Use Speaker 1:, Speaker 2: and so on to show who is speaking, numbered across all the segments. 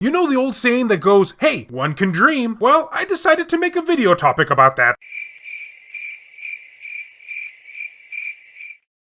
Speaker 1: You know the old saying that goes, hey, one can dream? Well, I decided to make a video topic about that.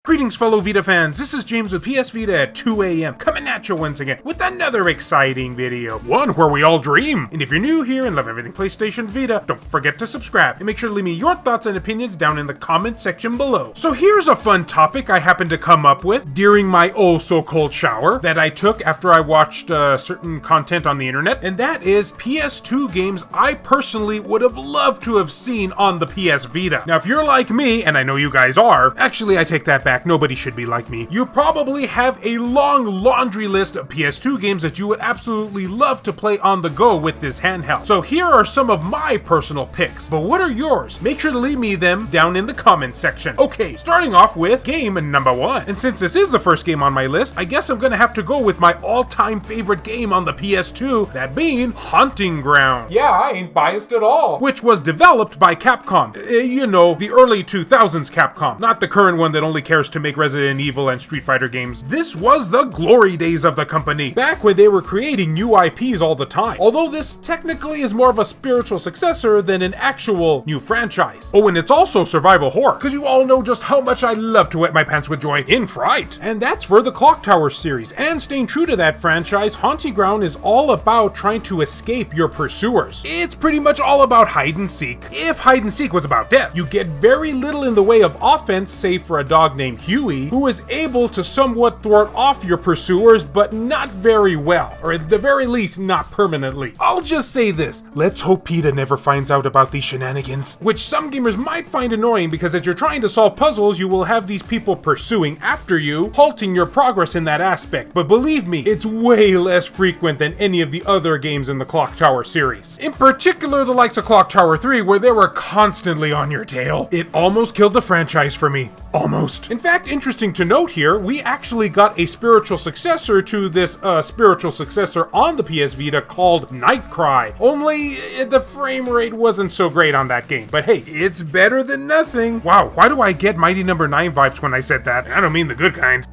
Speaker 1: Greetings fellow Vita fans, this is James with PS Vita at 2 AM, coming at you once again with another exciting video. One where we all dream. And if you're new here and love everything PlayStation Vita, don't forget to subscribe and make sure to leave me your thoughts and opinions down in the comment section below. So here's a fun topic I happened to come up with during my oh-so-cold shower that I took after I watched certain content on the internet, and that is PS2 games I personally would have loved to have seen on the PS Vita. Now if you're like me, and I know you guys are, actually I take that back. Nobody should be like me. You probably have a long laundry list of PS2 games that you would absolutely love to play on the go with this handheld. So here are some of my personal picks, but what are yours? Make sure to leave me them down in the comments section. Okay, starting off with game number 1. And since this is the first game on my list, I guess I'm gonna have to go with my all-time favorite game on the PS2, that being Hunting Ground. Yeah, I ain't biased at all. Which was developed by Capcom. You know, the early 2000s Capcom, not the current one that only cares to make Resident Evil and Street Fighter games. This was the glory days of the company, back when they were creating new IPs all the time. Although this technically is more of a spiritual successor than an actual new franchise. Oh, and it's also survival horror, because you all know just how much I love to wet my pants with joy in Fright. And that's for the Clock Tower series. And staying true to that franchise, Hunting Ground is all about trying to escape your pursuers. It's pretty much all about hide and seek. If hide and seek was about death, you get very little in the way of offense, save for a dog named Huey, who is able to somewhat thwart off your pursuers, but not very well, or at the very least, not permanently. I'll just say this, let's hope PETA never finds out about these shenanigans, which some gamers might find annoying because as you're trying to solve puzzles, you will have these people pursuing after you, halting your progress in that aspect, but believe me, it's way less frequent than any of the other games in the Clock Tower series. In particular, the likes of Clock Tower 3, where they were constantly on your tail. It almost killed the franchise for me. Almost. In fact, interesting to note here, we actually got a spiritual successor to this spiritual successor on the PS Vita called Nightcry. Only the frame rate wasn't so great on that game. But hey, it's better than nothing. Wow, why do I get Mighty No. 9 vibes when I said that? And I don't mean the good kind.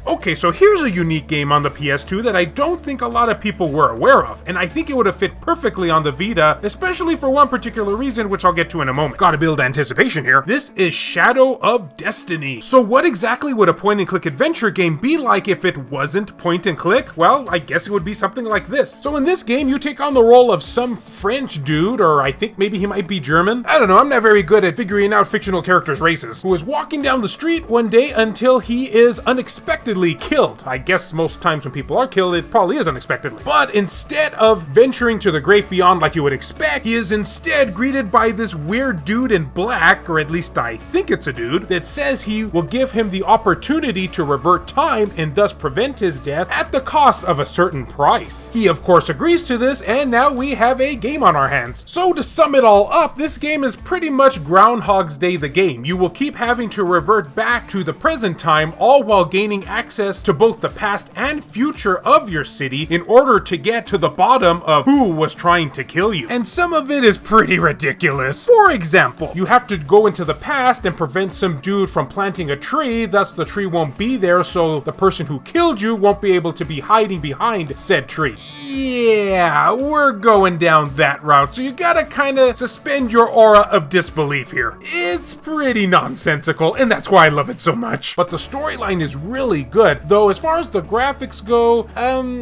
Speaker 1: Okay, so here's a unique game on the PS2 that I don't think a lot of people were aware of, and I think it would have fit perfectly on the Vita, especially for one particular reason, which I'll get to in a moment. Gotta build anticipation here. This is Shadow of Destiny. So what exactly would a point-and-click adventure game be like if it wasn't point-and-click? Well, I guess it would be something like this. So in this game, you take on the role of some French dude, or I think maybe he might be German. I don't know, I'm not very good at figuring out fictional characters' races, who is walking down the street one day until he is unexpectedly killed. I guess most times when people are killed, it probably is unexpectedly. But instead of venturing to the great beyond like you would expect, he is instead greeted by this weird dude in black, or at least I think it's a dude, that says he will give him the opportunity to revert time and thus prevent his death at the cost of a certain price. He of course agrees to this, and now we have a game on our hands. So to sum it all up, this game is pretty much Groundhog's Day the game. You will keep having to revert back to the present time, all while gaining access to both the past and future of your city in order to get to the bottom of who was trying to kill you. And some of it is pretty ridiculous. For example, you have to go into the past and prevent some dude from planting a tree, thus the tree won't be there, so the person who killed you won't be able to be hiding behind said tree. Yeah, we're going down that route, so you gotta kinda suspend your aura of disbelief here. It's pretty nonsensical, and that's why I love it so much. But the storyline is really good, though as far as the graphics go,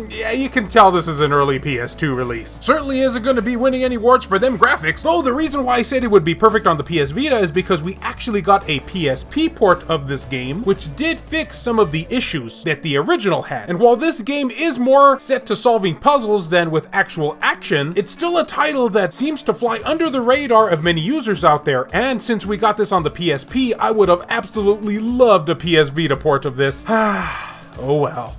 Speaker 1: yeah, you can tell this is an early PS2 release. Certainly isn't going to be winning any awards for them graphics, though the reason why I said it would be perfect on the PS Vita is because we actually got a PSP port of this game, which did fix some of the issues that the original had. And while this game is more set to solving puzzles than with actual action, it's still a title that seems to fly under the radar of many users out there, and since we got this on the PSP, I would have absolutely loved a PS Vita port of this. Oh well.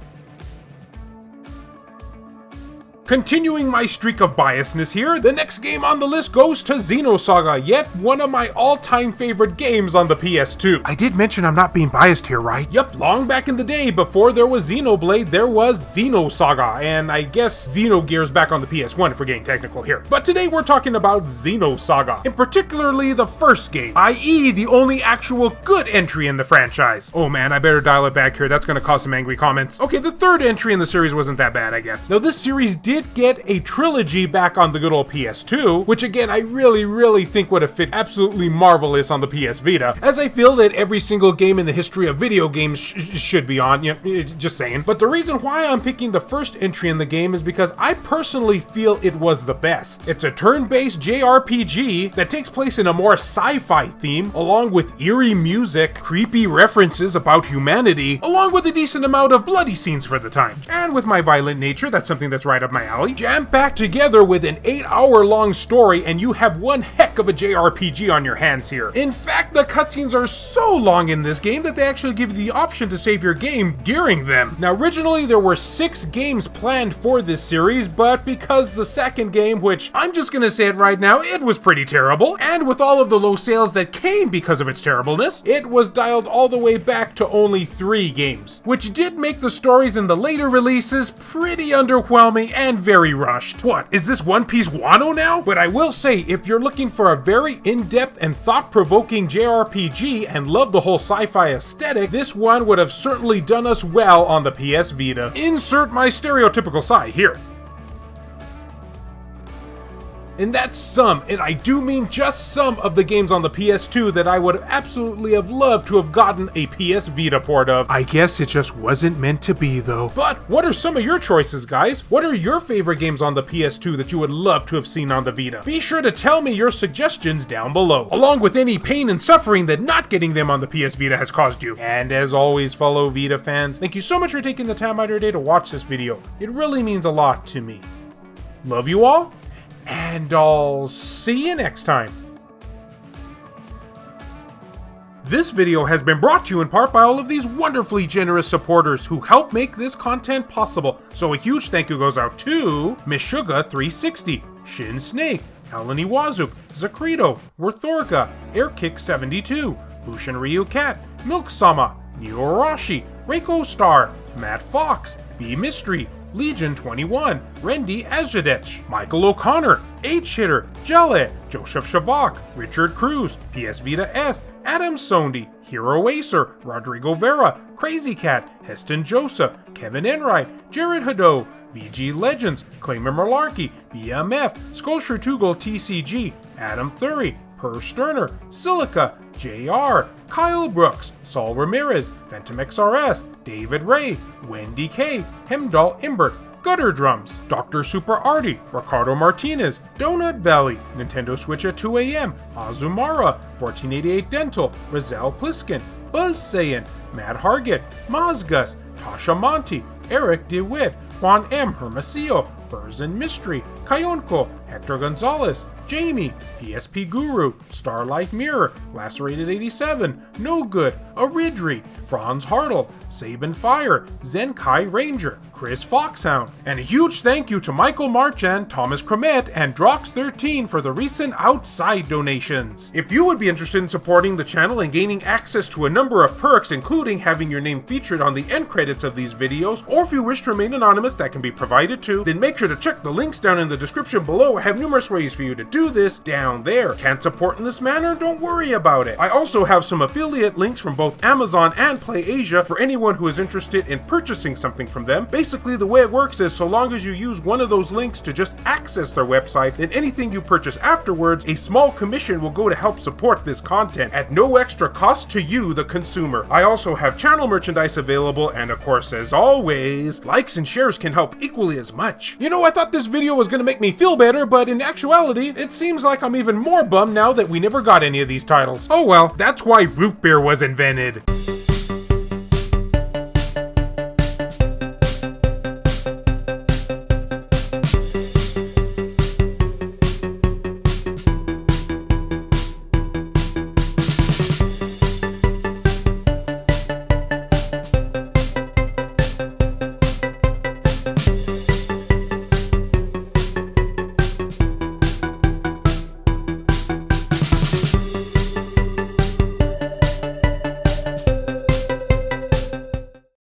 Speaker 1: Continuing my streak of biasness here, the next game on the list goes to Xenosaga, yet one of my all-time favorite games on the PS2. I did mention I'm not being biased here, right? Yep, long back in the day, before there was Xenoblade, there was Xenosaga, and I guess Xenogears back on the PS1 if we're getting technical here. But today we're talking about Xenosaga, and particularly the first game, i.e. the only actual good entry in the franchise. Oh man, I better dial it back here, that's gonna cause some angry comments. Okay, the third entry in the series wasn't that bad, I guess. Now this series did get a trilogy back on the good old PS2, which again I really think would have fit absolutely marvelous on the PS Vita, as I feel that every single game in the history of video games should be on, just saying. But the reason why I'm picking the first entry in the game is because I personally feel it was the best. It's a turn-based JRPG that takes place in a more sci-fi theme, along with eerie music, creepy references about humanity, along with a decent amount of bloody scenes for the time. And with my violent nature, that's something that's right up my alley. Jam-packed together with an 8-hour-long story, and you have one heck of a JRPG on your hands here. In fact, the cutscenes are so long in this game that they actually give you the option to save your game during them. Now, originally there were 6 games planned for this series, but because the second game, which I'm just gonna say it right now, it was pretty terrible, and with all of the low sales that came because of its terribleness, it was dialed all the way back to only 3 games, which did make the stories in the later releases pretty underwhelming and very rushed. What, is this One Piece Wano now? But I will say, if you're looking for a very in-depth and thought-provoking JRPG and love the whole sci-fi aesthetic, this one would have certainly done us well on the PS Vita. Insert my stereotypical sigh here. And that's some, and I do mean just some, of the games on the PS2 that I would absolutely have loved to have gotten a PS Vita port of. I guess it just wasn't meant to be though. But what are some of your choices, guys? What are your favorite games on the PS2 that you would love to have seen on the Vita? Be sure to tell me your suggestions down below, along with any pain and suffering that not getting them on the PS Vita has caused you. And as always, fellow Vita fans, thank you so much for taking the time out of your day to watch this video. It really means a lot to me. Love you all, and I'll see you next time. This video has been brought to you in part by all of these wonderfully generous supporters who help make this content possible. So a huge thank you goes out to Mishuga360, Shin Snake, Eleni Wazuk, Zakrito, Worthorga, Airkick72, Bushin Ryu Cat, Milk Sama, Neo Arashi, Reiko Star, Matt Fox, B Mystery, Legion 21, Rendi Azadech, Michael O'Connor, H-Hitter, Jelly, Joseph Shavak, Richard Cruz, PS Vita S, Adam Sondi, Hero Acer, Rodrigo Vera, Crazy Cat, Heston Joseph, Kevin Enright, Jared Hado, VG Legends, Claimer Malarkey, BMF, Sculpture Tugel TCG, Adam Thury, Per Sterner, Silica, JR, Kyle Brooks, Saul Ramirez, Phantom XRS, David Ray, Wendy K, Hemdall Imbert, Gutter Drums, Dr. Super Artie, Ricardo Martinez, Donut Valley, Nintendo Switch at 2 AM, Azumara, 1488 Dental, Rizal Pliskin, Buzz Saiyan, Matt Hargett, Mazgus, Tasha Monty, Eric DeWitt, Juan M. Hermosillo, Burzin Mystery, Kayonko, Hector Gonzalez, Jamie, PSP Guru, Starlight Mirror, Lacerated 87, No Good, Aridri, Franz Hartle, Sabin Fire, Zenkai Ranger, Chris Foxhound, and a huge thank you to Michael Marchand, Thomas Kremet, and Drox13 for the recent outside donations. If you would be interested in supporting the channel and gaining access to a number of perks, including having your name featured on the end credits of these videos, or if you wish to remain anonymous, that can be provided too, then make sure to check the links down in the description below. I have numerous ways for you to do this down there. Can't support in this manner? Don't worry about it. I also have some affiliate links from both Amazon and PlayAsia for anyone who is interested in purchasing something from them. Basically, the way it works is so long as you use one of those links to just access their website, then anything you purchase afterwards, a small commission will go to help support this content at no extra cost to you, the consumer. I also have channel merchandise available, and of course, as always, likes and shares can help equally as much. You know, I thought this video was gonna make me feel better, but in actuality, it seems like I'm even more bummed now that we never got any of these titles. Oh well, that's why root beer was invented.